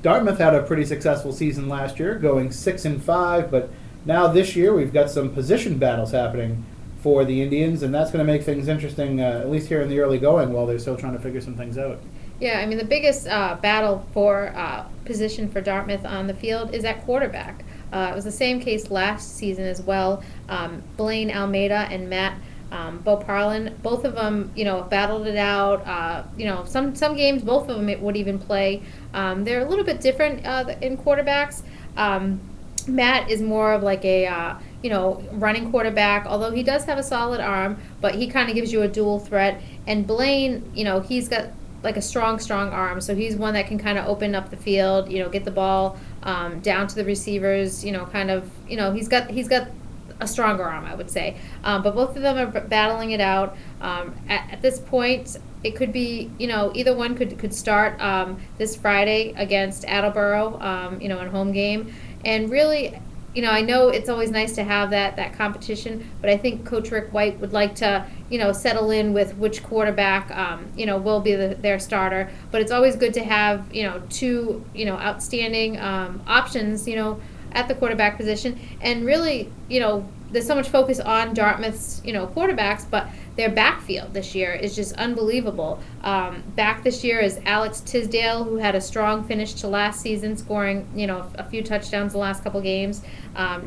Dartmouth had a pretty successful season last year, going 6-5, but now this year we've got some position battles happening for the Indians, and that's going to make things interesting, at least here in the early going, while they're still trying to figure some things out. Yeah, I mean, the biggest battle for position for Dartmouth on the field is at quarterback. It was the same case last season as well. Blaine Almeida and Matt Boparlin, both of them, battled it out. Some games, both of them would even play. They're a little bit different in quarterbacks. Matt is more of like a running quarterback, although he does have a solid arm, but he kind of gives you a dual threat. And Blaine, he's got like a strong arm, so he's one that can kind of open up the field, get the ball down to the receivers, he's got a stronger arm, I would say. But both of them are battling it out. At this point, it could be, either one could start this Friday against Attleboro, in home game. And really, I know it's always nice to have that competition, but I think Coach Rick White would like to, settle in with which quarterback, will be their starter. But it's always good to have, two, outstanding options, at the quarterback position. And really, there's so much focus on Dartmouth's, quarterbacks, but their backfield this year is just unbelievable. Back this year is Alex Tisdale, who had a strong finish to last season, scoring, a few touchdowns the last couple games.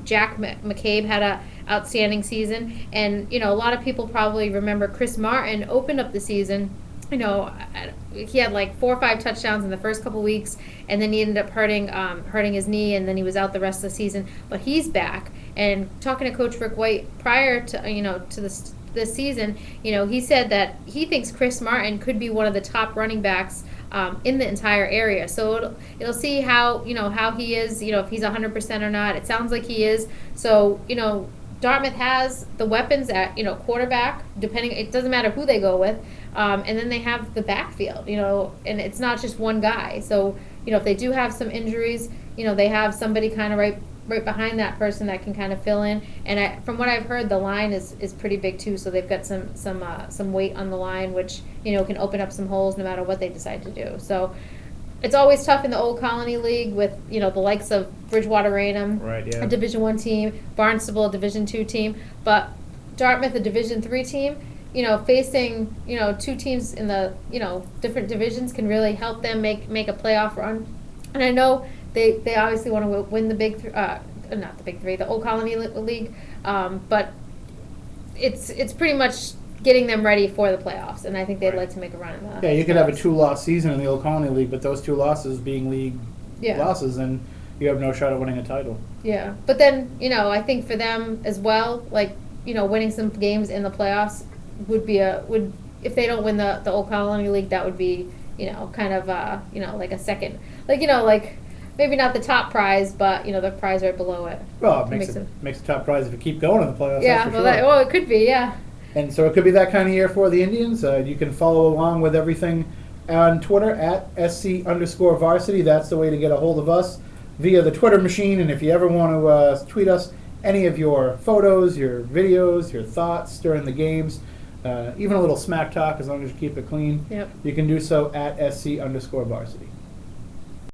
Jack McCabe had a outstanding season. And, a lot of people probably remember Chris Martin opened up the season. He had like 4 or 5 touchdowns in the first couple weeks, and then he ended up hurting his knee, and then he was out the rest of the season. But he's back. And talking to Coach Rick White prior to to this season, he said that he thinks Chris Martin could be one of the top running backs in the entire area. So it'll see how how he is, if he's 100% or not. It sounds like he is. So Dartmouth has the weapons at quarterback. Depending, it doesn't matter who they go with. And then they have the backfield, and it's not just one guy. So, if they do have some injuries, they have somebody kind of right behind that person that can kind of fill in. And from what I've heard, the line is pretty big too. So they've got some weight on the line, which can open up some holes no matter what they decide to do. So it's always tough in the Old Colony League with the likes of Bridgewater Raynham, right? Yeah. A Division I team, Barnstable, a Division II team, but Dartmouth, a Division III team. Facing, two teams in the, different divisions can really help them make a playoff run. And I know they obviously want to win the not the Big Three, the Old Colony League, but it's pretty much getting them ready for the playoffs, and I think they'd like to make a run in that. Yeah, you could have a 2-loss season in the Old Colony League, but those 2 losses being league losses, and you have no shot at winning a title. Yeah, but then, I think for them as well, like, winning some games in the playoffs would if they don't win the Old Colony League, that would be kind of like a second, like maybe not the top prize, but the prize right below it. Well, it makes the top prize if you keep going in the playoffs. Yeah, that's for sure. It could be, yeah. And so it could be that kind of year for the Indians. You can follow along with everything on Twitter at SC_varsity. That's the way to get a hold of us via the Twitter machine. And if you ever want to tweet us any of your photos, your videos, your thoughts during the games, even a little smack talk, as long as you keep it clean, Yep. you can do so at SC_varsity.